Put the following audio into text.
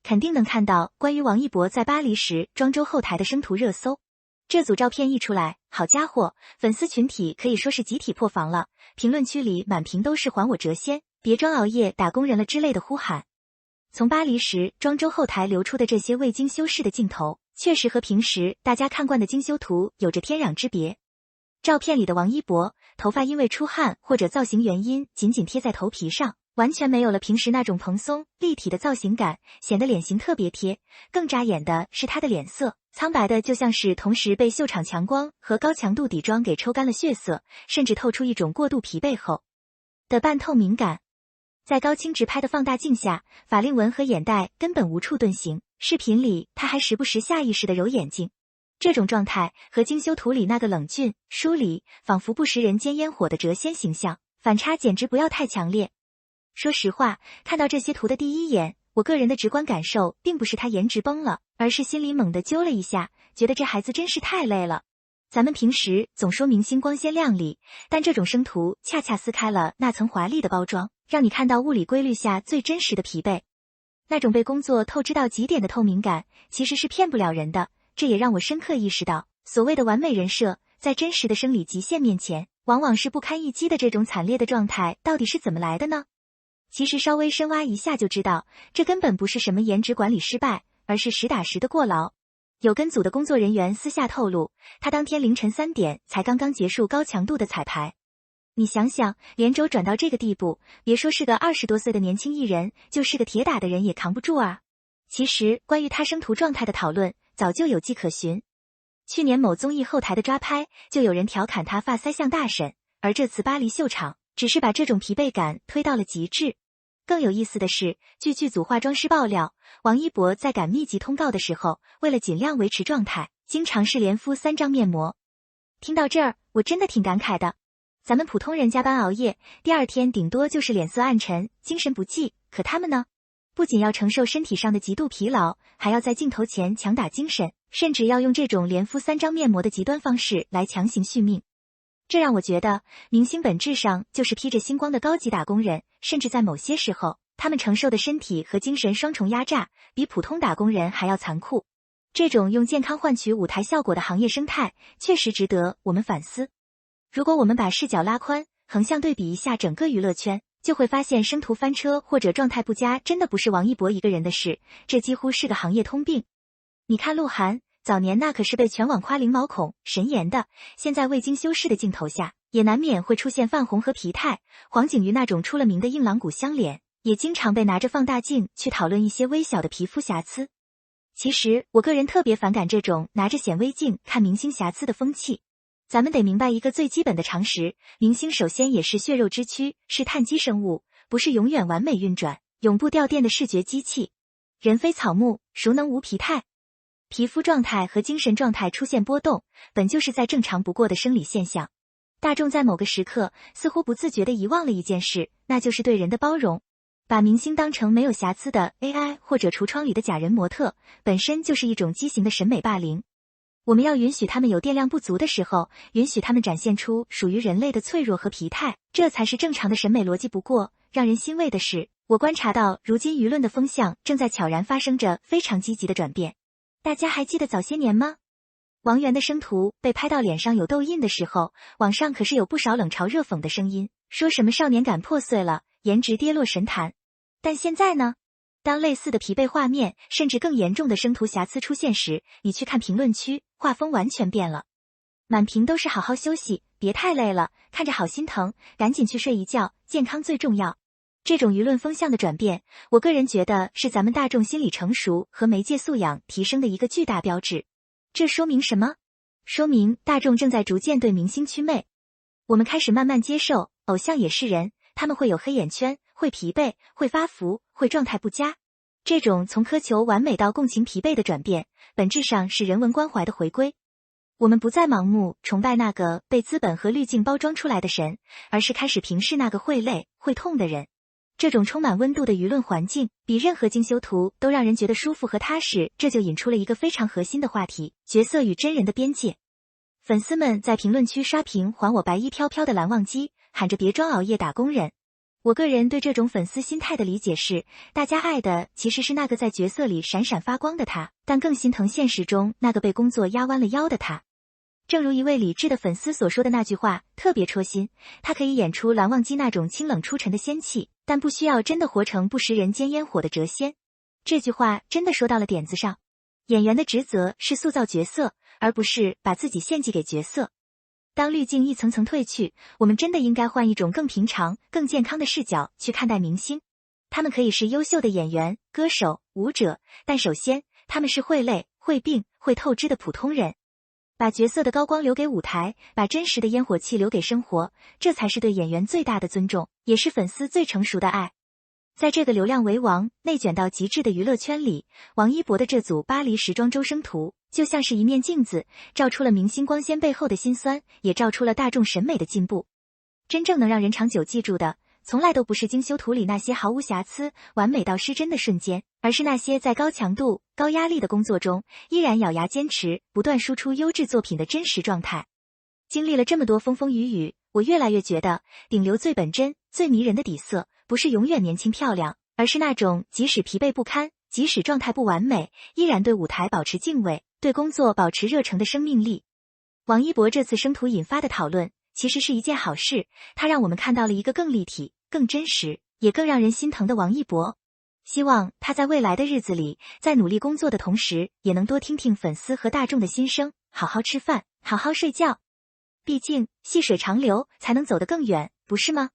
肯定能看到关于王一博在巴黎时庄周后台的生图热搜。这组照片一出来，好家伙，粉丝群体可以说是集体破防了，评论区里满屏都是还我谪仙，别装熬夜打工人了之类的呼喊。从巴黎时庄周后台流出的这些未经修饰的镜头，确实和平时大家看惯的精修图有着天壤之别。照片里的王一博，头发因为出汗或者造型原因紧紧贴在头皮上，完全没有了平时那种蓬松立体的造型感，显得脸型特别贴。更扎眼的是他的脸色，苍白的就像是同时被秀场强光和高强度底妆给抽干了血色，甚至透出一种过度疲惫后的半透明感。在高清直拍的放大镜下，法令纹和眼袋根本无处遁形，视频里他还时不时下意识的揉眼睛。这种状态和精修图里那个冷峻、疏离，仿佛不食人间烟火的谪仙形象，反差简直不要太强烈。说实话，看到这些图的第一眼，我个人的直观感受并不是他颜值崩了，而是心里猛地揪了一下，觉得这孩子真是太累了。咱们平时总说明星光鲜亮丽，但这种生图恰恰撕开了那层华丽的包装，让你看到物理规律下最真实的疲惫。那种被工作透支到极点的透明感，其实是骗不了人的。这也让我深刻意识到，所谓的完美人设，在真实的生理极限面前，往往是不堪一击的。这种惨烈的状态到底是怎么来的呢？其实稍微深挖一下就知道，这根本不是什么颜值管理失败，而是实打实的过劳。有跟组的工作人员私下透露，他当天凌晨3点才刚刚结束高强度的彩排。你想想，连轴转到这个地步，别说是个20多岁的年轻艺人，就是个铁打的人也扛不住啊。其实关于他生图状态的讨论早就有迹可循，去年某综艺后台的抓拍就有人调侃他发腮像大婶，而这次巴黎秀场只是把这种疲惫感推到了极致。更有意思的是，据剧组化妆师爆料，王一博在赶密集通告的时候，为了尽量维持状态，经常是连敷3张面膜。听到这儿，我真的挺感慨的。咱们普通人加班熬夜，第二天顶多就是脸色暗沉、精神不济，可他们呢？不仅要承受身体上的极度疲劳，还要在镜头前强打精神，甚至要用这种连敷3张面膜的极端方式来强行续命。这让我觉得，明星本质上就是披着星光的高级打工人，甚至在某些时候，他们承受的身体和精神双重压榨，比普通打工人还要残酷。这种用健康换取舞台效果的行业生态，确实值得我们反思。如果我们把视角拉宽，横向对比一下整个娱乐圈，就会发现生图翻车或者状态不佳真的不是王一博一个人的事，这几乎是个行业通病。你看鹿晗，早年那可是被全网夸零毛孔、神颜的，现在未经修饰的镜头下，也难免会出现泛红和疲态。黄景瑜那种出了名的硬朗骨香脸，也经常被拿着放大镜去讨论一些微小的皮肤瑕疵。其实我个人特别反感这种拿着显微镜看明星瑕疵的风气。咱们得明白一个最基本的常识，明星首先也是血肉之躯，是碳基生物，不是永远完美运转、永不掉电的视觉机器。人非草木，孰能无疲态？皮肤状态和精神状态出现波动，本就是再正常不过的生理现象。大众在某个时刻似乎不自觉地遗忘了一件事，那就是对人的包容。把明星当成没有瑕疵的 AI 或者橱窗里的假人模特，本身就是一种畸形的审美霸凌。我们要允许他们有电量不足的时候，允许他们展现出属于人类的脆弱和疲态，这才是正常的审美逻辑。不过，让人欣慰的是，我观察到如今舆论的风向正在悄然发生着非常积极的转变。大家还记得早些年吗？王源的生图被拍到脸上有痘印的时候，网上可是有不少冷嘲热讽的声音，说什么少年感破碎了，颜值跌落神坛。但现在呢？当类似的疲惫画面，甚至更严重的生图瑕疵出现时，你去看评论区，画风完全变了。满屏都是好好休息，别太累了，看着好心疼，赶紧去睡一觉，健康最重要。这种舆论风向的转变，我个人觉得是咱们大众心理成熟和媒介素养提升的一个巨大标志。这说明什么？说明大众正在逐渐对明星祛魅。我们开始慢慢接受，偶像也是人，他们会有黑眼圈，会疲惫，会发福，会状态不佳。这种从苛求完美到共情疲惫的转变，本质上是人文关怀的回归。我们不再盲目崇拜那个被资本和滤镜包装出来的神，而是开始平视那个会累、会痛的人。这种充满温度的舆论环境，比任何精修图都让人觉得舒服和踏实。这就引出了一个非常核心的话题：角色与真人的边界。粉丝们在评论区刷屏还我白衣飘飘的蓝忘机，喊着别装熬夜打工人。我个人对这种粉丝心态的理解是，大家爱的其实是那个在角色里闪闪发光的他，但更心疼现实中那个被工作压弯了腰的他。正如一位理智的粉丝所说的那句话，特别戳心，他可以演出蓝忘机那种清冷出尘的仙气，但不需要真的活成不食人间烟火的谪仙。这句话真的说到了点子上。演员的职责是塑造角色，而不是把自己献祭给角色。当滤镜一层层褪去，我们真的应该换一种更平常、更健康的视角去看待明星。他们可以是优秀的演员、歌手、舞者，但首先，他们是会累、会病、会透支的普通人。把角色的高光留给舞台，把真实的烟火气留给生活，这才是对演员最大的尊重，也是粉丝最成熟的爱。在这个流量为王、内卷到极致的娱乐圈里，王一博的这组巴黎时装周生图就像是一面镜子，照出了明星光鲜背后的辛酸，也照出了大众审美的进步。真正能让人长久记住的，从来都不是精修图里那些毫无瑕疵、完美到失真的瞬间，而是那些在高强度、高压力的工作中，依然咬牙坚持、不断输出优质作品的真实状态。经历了这么多风风雨雨，我越来越觉得，顶流最本真、最迷人的底色，不是永远年轻漂亮，而是那种即使疲惫不堪，即使状态不完美，依然对舞台保持敬畏，对工作保持热诚的生命力。王一博这次生图引发的讨论，其实是一件好事，它让我们看到了一个更立体、更真实，也更让人心疼的王一博。希望他在未来的日子里，在努力工作的同时，也能多听听粉丝和大众的心声，好好吃饭，好好睡觉。毕竟细水长流才能走得更远，不是吗？